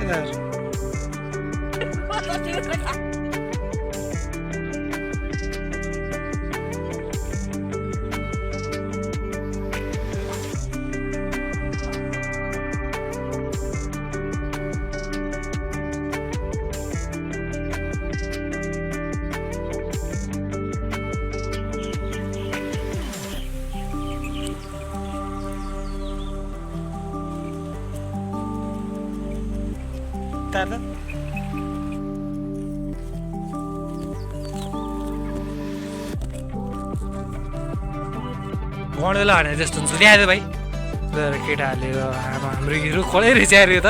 Tahu? गणेला हाने जस्तो हुन्छ ल्यायो भाइ केटाहरूले अब हाम्रो हिरो खोलै रहेछ यार यो त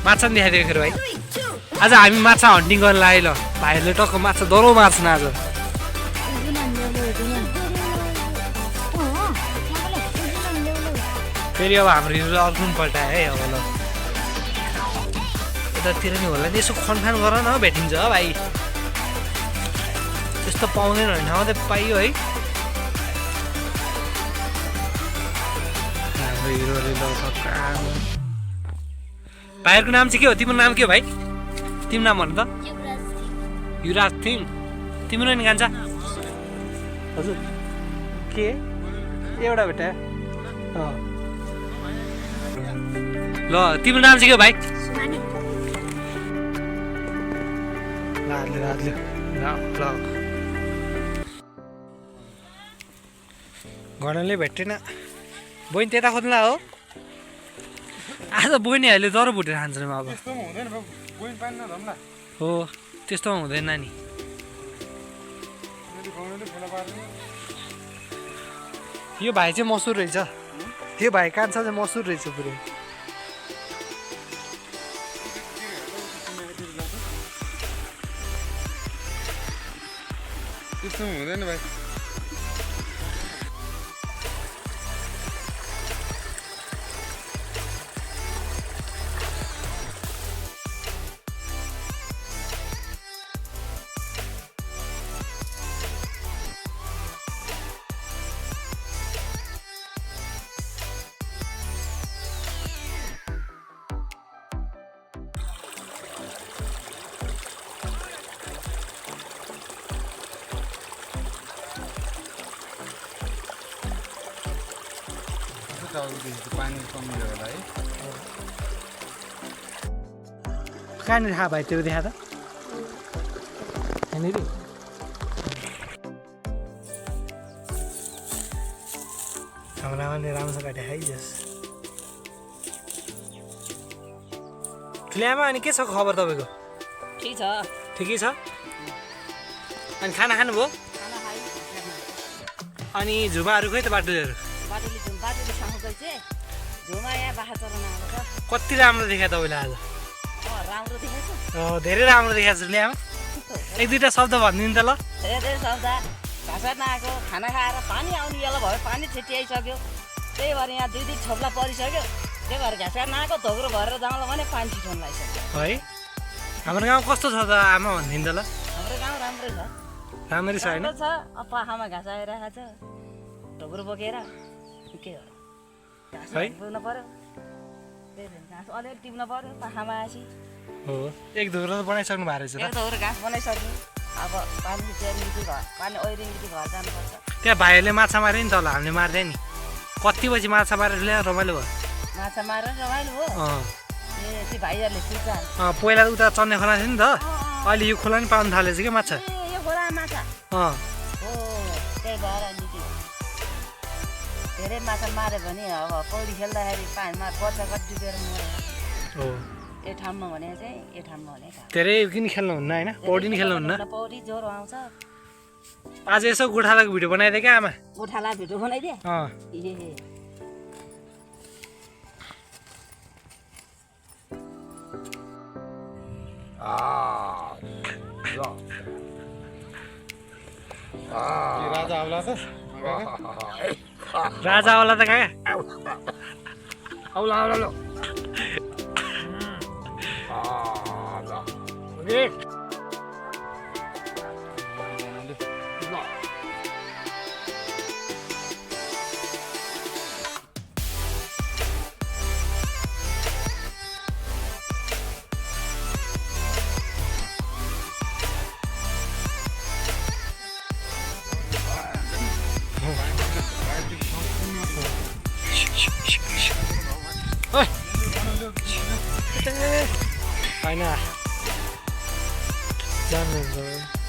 माछा पनि देखाइदिएको फेरि भाइ आज हामी माछा हन्टिङ गर्न लाग्यो ल भाइहरूले टक्क माछा दरो मार्छन् आज फेरि अब हाम्रो हिरो अर्को पनि पल्टायो है अब ल यतातिर नि होला नि यसो खनखान गर न भेटिन्छ भाइ त्यस्तो पाउँदैन भने ठाउँमा त पाइयो है हाम्रो हिरोले ल भाइहरूको नाम चाहिँ के हो तिम्रो नाम के हो भाइ तिम्रो नाम भन्नु त युवराज थिङ तिम्रो नि कान्छा हजुर के एउटा बेटा ल तिम्रो नाम चाहिँ के हो भाइ गणले भेटेन बहिनी त्यता खोज्ला हो आज बहिनीहरूले जरो भुटेर खान्छन् अब हो त्यस्तोमा हुँदैन नि यो भाइ चाहिँ मसुर रहेछ त्यो भाइ कान्छा चाहिँ मसुर रहेछ पुरै त्यस्तो हुँदैन भाइ पानी कमी होला है कहाँनिर थाहा भाइ त्यो देखा त यहाँनिर हाम्रो आमाले राम्रोसँग देखाइदियोस् ठुलिआमा अनि के छ खबर तपाईँको ठिकै छ अनि खाना खानुभयो अनि झुमाहरू खोइ त बाटोहरू कति राम्रो देखा तपाईँले आज धेरै राम्रो देखाएको छ ल्यामा एक दुईवटा शब्द भनिदिनु त ल घाँस नआएको खाना खाएर पानी आउने बेला भयो पानी छिटिआइसक्यो त्यही भएर यहाँ दुई छोप्ला परिसक्यो त्यही भएर घाँस नआएको धोक्रो भरेर जाउँला भने पानी छिटोन लागिसक्यो है हाम्रो गाउँ कस्तो छ त आमा भनिदिनु त ल हाम्रो गाउँ राम्रै छ राम्रै छ होइन छ अब पाखामा घाँस आइरहेको छ ढोक्रो बोकेर के हो घाँस पुग्नु पर्यो त्यही भएर घाँस अलिअलि टिप्नु पर्यो पाखामा आएपछि हो एक धोक्रो त बनाइसक्नु भएको रहेछ एक धोक्रो घाँस बनाइसक्यो अब पानी चेर्नेदेखि घर पानी ओइरिनेदेखि घर जानुपर्छ त्यहाँ भाइहरूले माछा माऱ्यो नि तल हामीले मार्दै नि कति बजी माछा मारेर ल्याएर रमाइलो भयो माछा मारेर रमाइलो हो ए ती भाइहरूले सिक्छ पहिला त उता चन्ने खोला थियो नि त अहिले यो खोला नि पाउनु थालेछ क्या माछा यो खोला माछा हो त्यही भएर निकै धेरै माछा माऱ्यो भने अब पौडी खेल्दाखेरि पानीमा बच्चा कति डुबेर मऱ्यो हो यो ठाउँमा भने चाहिँ यो ठाउँमा भने धेरै किन खेल्नुहुन्न होइन पौडी नि खेल्नुहुन्न पौडी ज्वरो आउँछ आज यसो गोठालाको भिडियो बनाइदिए क्या आमा गोठाला भिडियो बनाइदिए ए राजा आउला त राजा आउला त कहाँ आउला आउला ल होइन जानुहुन्छ